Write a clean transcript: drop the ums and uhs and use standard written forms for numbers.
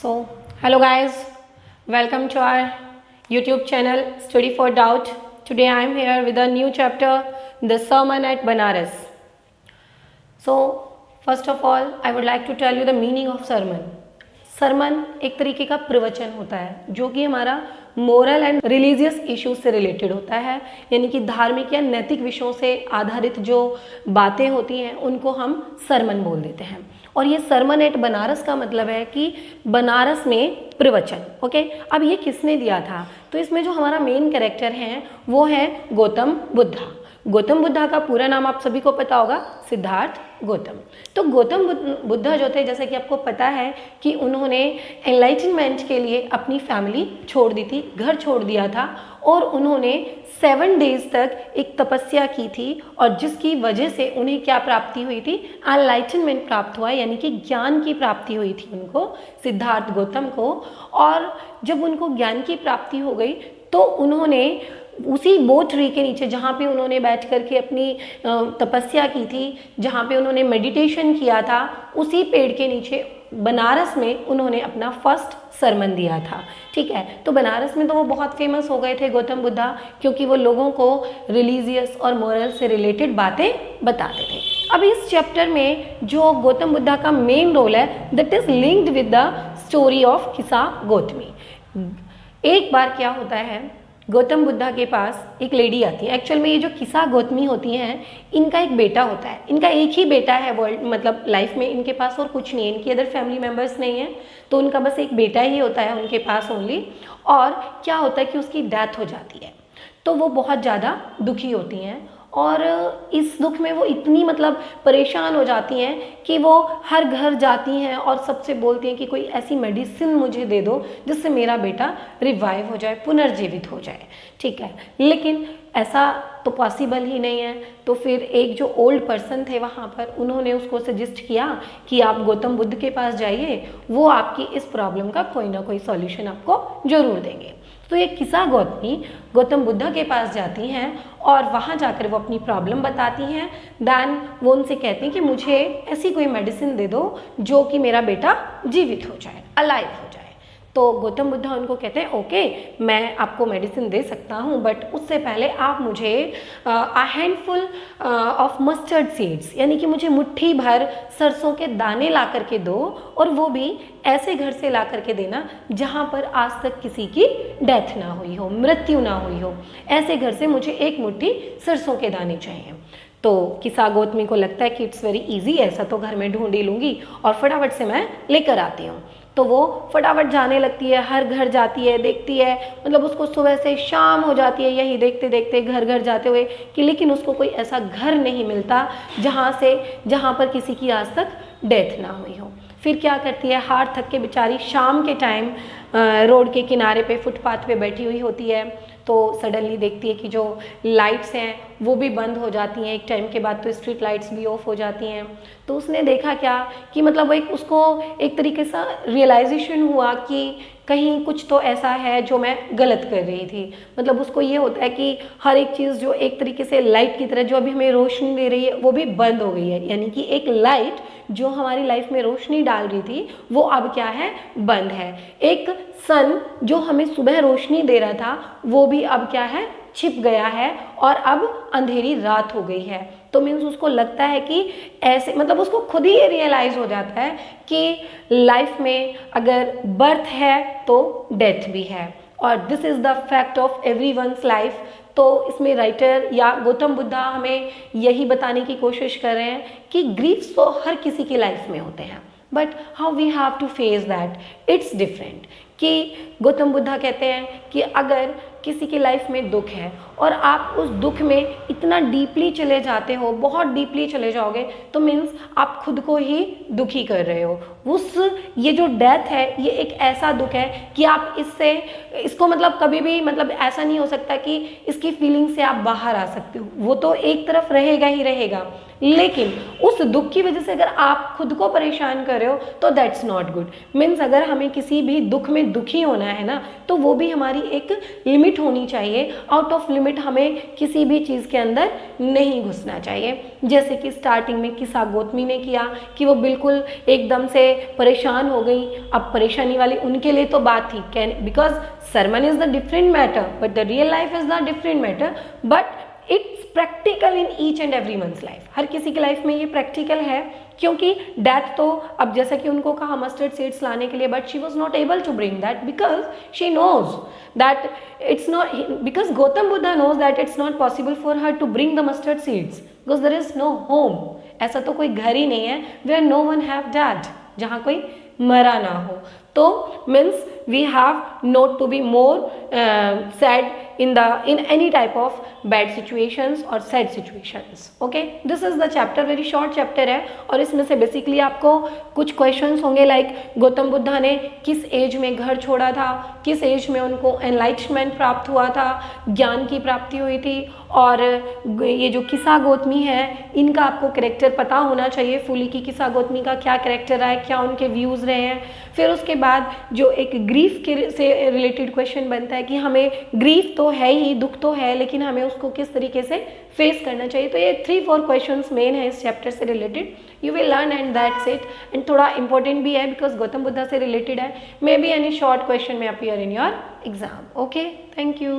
So, hello guys, welcome to our YouTube channel Study for Doubt. Today I am here with a new chapter, the Sermon at Banaras. So, first of all, I would like to tell you the meaning of sermon. Sarman एक तरीके का प्रवचन होता है जो कि हमारा moral and religious issues से रिलेटेड होता है, यानी कि धार्मिक या नैतिक विषयों से आधारित जो बातें होती हैं उनको हम सरमन बोल देते हैं। और ये सरमन एट बनारस का मतलब है कि बनारस में प्रवचन। ओके, अब ये किसने दिया था? तो इसमें जो हमारा मेन कैरेक्टर है वो है गौतम बुद्धा। गौतम बुद्धा का पूरा नाम आप सभी को पता होगा, सिद्धार्थ गौतम। तो गौतम बुद्धा जो थे, जैसे कि आपको पता है कि उन्होंने एनलाइटनमेंट के लिए अपनी फैमिली छोड़ दी थी, घर छोड़ दिया था और उन्होंने 7 डेज तक एक तपस्या की थी और जिसकी वजह से उन्हें क्या प्राप्ति हुई थी? एनलाइटनमेंट प्राप्त हुआ, यानी कि ज्ञान की प्राप्ति हुई थी उनको, सिद्धार्थ गौतम को। और जब उनको ज्ञान की प्राप्ति हो गई तो उन्होंने उसी बोट ट्री के नीचे, जहाँ पे उन्होंने बैठ कर के अपनी तपस्या की थी, जहाँ पे उन्होंने मेडिटेशन किया था, उसी पेड़ के नीचे बनारस में उन्होंने अपना फर्स्ट सरमन दिया था। ठीक है, तो बनारस में तो वो बहुत फेमस हो गए थे गौतम बुद्धा, क्योंकि वो लोगों को रिलीजियस और मोरल से रिलेटेड बातें बताते थे। अब इस चैप्टर में जो गौतम बुद्धा का मेन रोल है, that is linked with the story of किसा गौतमी। एक बार क्या होता है, गौतम बुद्धा के पास एक लेडी आती है। एक्चुअल में ये जो किसा गौतमी होती हैं, इनका एक बेटा होता है, इनका एक ही बेटा है वर्ल्ड, मतलब लाइफ में इनके पास और कुछ नहीं है, इनकी अदर फैमिली मेम्बर्स नहीं है, तो उनका बस एक बेटा ही होता है उनके पास ओनली। और क्या होता है कि उसकी डेथ हो जाती है, तो वो बहुत ज़्यादा दुखी होती हैं और इस दुख में वो इतनी मतलब परेशान हो जाती हैं कि वो हर घर जाती हैं और सबसे बोलती हैं कि कोई ऐसी मेडिसिन मुझे दे दो जिससे मेरा बेटा रिवाइव हो जाए, पुनर्जीवित हो जाए। ठीक है, लेकिन ऐसा तो पॉसिबल ही नहीं है। तो फिर एक जो ओल्ड पर्सन थे वहाँ पर, उन्होंने उसको सजेस्ट किया कि आप गौतम बुद्ध के पास जाइए, वो आपकी इस प्रॉब्लम का कोई ना कोई सॉल्यूशन आपको जरूर देंगे। तो ये किसा गौतमी गौतम बुद्धा के पास जाती हैं और वहाँ जाकर वो अपनी प्रॉब्लम बताती हैं। देन वो उनसे कहती हैं कि मुझे ऐसी कोई मेडिसिन दे दो जो कि मेरा बेटा जीवित हो जाए, अलाइव हो जाए। तो गौतम बुद्धा उनको कहते हैं ओके, मैं आपको मेडिसिन दे सकता हूँ, बट उससे पहले आप मुझे हैंडफुल ऑफ मस्टर्ड सीड्स, यानी कि मुझे मुट्ठी भर सरसों के दाने ला करके दो, और वो भी ऐसे घर से ला करके देना जहाँ पर आज तक किसी की डेथ ना हुई हो, मृत्यु ना हुई हो। ऐसे घर से मुझे एक मुट्ठी सरसों के दाने चाहिए। तो किसा गौतमी को लगता है कि इट्स वेरी इजी, ऐसा तो घर में ढूंढ ही लूँगी और फटाफट से मैं लेकर आती हूँ। तो वो फटाफट जाने लगती है, हर घर जाती है, देखती है, मतलब उसको सुबह से शाम हो जाती है यही देखते देखते, घर घर जाते हुए, कि लेकिन उसको कोई ऐसा घर नहीं मिलता जहाँ पर किसी की आज तक डेथ ना हुई हो। फिर क्या करती है, हार थक के बेचारी शाम के टाइम रोड के किनारे पे, फुटपाथ पे बैठी हुई होती है, तो सडनली देखती है कि जो लाइट्स हैं वो भी बंद हो जाती हैं। एक टाइम के बाद तो स्ट्रीट लाइट्स भी ऑफ हो जाती हैं। तो उसने देखा क्या कि मतलब उसको एक तरीके से रियलाइजेशन हुआ कि कहीं कुछ तो ऐसा है जो मैं गलत कर रही थी। मतलब उसको ये होता है कि हर एक चीज़ जो एक तरीके से लाइट की तरह जो अभी हमें रोशनी दे रही है वो भी बंद हो गई है, यानी कि एक लाइट जो हमारी लाइफ में रोशनी डाल रही थी वो अब क्या है, बंद है। एक सन जो हमें सुबह रोशनी दे रहा था वो भी अब क्या है, छिप गया है और अब अंधेरी रात हो गई है। तो मीन्स उसको लगता है कि ऐसे, मतलब उसको खुद ही ये रियलाइज हो जाता है कि लाइफ में अगर बर्थ है तो डेथ भी है, और this is the fact of everyone's life. तो इसमें राइटर या गौतम बुद्धा हमें यही बताने की कोशिश कर रहे हैं कि ग्रीफ्स तो हर किसी की लाइफ में होते हैं, but how we have to face that, it's different. कि गौतम बुद्धा कहते हैं कि अगर किसी की लाइफ में दुख है और आप उस दुख में इतना डीपली चले जाते हो, बहुत डीपली चले जाओगे, तो मीन्स आप खुद को ही दुखी कर रहे हो। ये जो डेथ है ये एक ऐसा दुख है कि आप इसको मतलब कभी भी, मतलब ऐसा नहीं हो सकता कि इसकी फीलिंग से आप बाहर आ सकते हो, वो तो एक तरफ रहेगा ही रहेगा। लेकिन उस दुख की वजह से अगर आप खुद को परेशान कर रहे हो तो दैट्स नॉट गुड। मीन्स अगर हमें किसी भी दुख में दुखी होना है ना, तो वो भी हमारी एक लिमिट होनी चाहिए। आउट ऑफ लिमिट हमें किसी भी चीज़ के अंदर नहीं घुसना चाहिए। जैसे कि स्टार्टिंग में किस्सा गौतमी ने किया कि वो बिल्कुल एकदम से परेशान हो गई। अब परेशानी वाली उनके लिए तो बात थी, can because sermon is the different matter but the real life is the different matter, but it's practical in each and everyone's life। हर किसी की लाइफ में ये प्रैक्टिकल है, क्योंकि डेथ तो अब जैसा कि उनको कहा मस्टर्ड सीड्स लाने के लिए, but she was not able to bring that because she knows that it's not, because Gautam Buddha knows that it's not possible for her to bring the mustard seeds because there is no home. ऐसा तो कोई घर ही नहीं है where no one have dad, जहाँ कोई मरा ना हो। तो means we have not to be more sad in any type of bad situations or sad situations। okay, this is the chapter, very short chapter है, और इसमें से बेसिकली आपको कुछ क्वेश्चंस होंगे लाइक गौतम बुद्धा ने किस एज में घर छोड़ा था, किस एज में उनको एनलाइटमेंट प्राप्त हुआ था, ज्ञान की प्राप्ति हुई थी, और ये जो किस्सा गौतमी है इनका आपको करेक्टर पता होना चाहिए फुली कि किस्सा गौतमी का क्या करेक्टर है, क्या उनके व्यूज़ रहे हैं। फिर उसके बाद जो एक ग्रीफ के से रिलेटेड क्वेश्चन बनता है कि हमें ग्रीफ तो है ही, दुख तो है, लेकिन हमें उसको किस तरीके से फेस करना चाहिए। तो ये 3-4 क्वेश्चंस मेन है इस चैप्टर से related, you will learn and that's it. And थोड़ा इंपॉर्टेंट भी है बिकॉज गौतम बुद्धा से रिलेटेड है, maybe any short question में appear in your exam. Okay, thank you.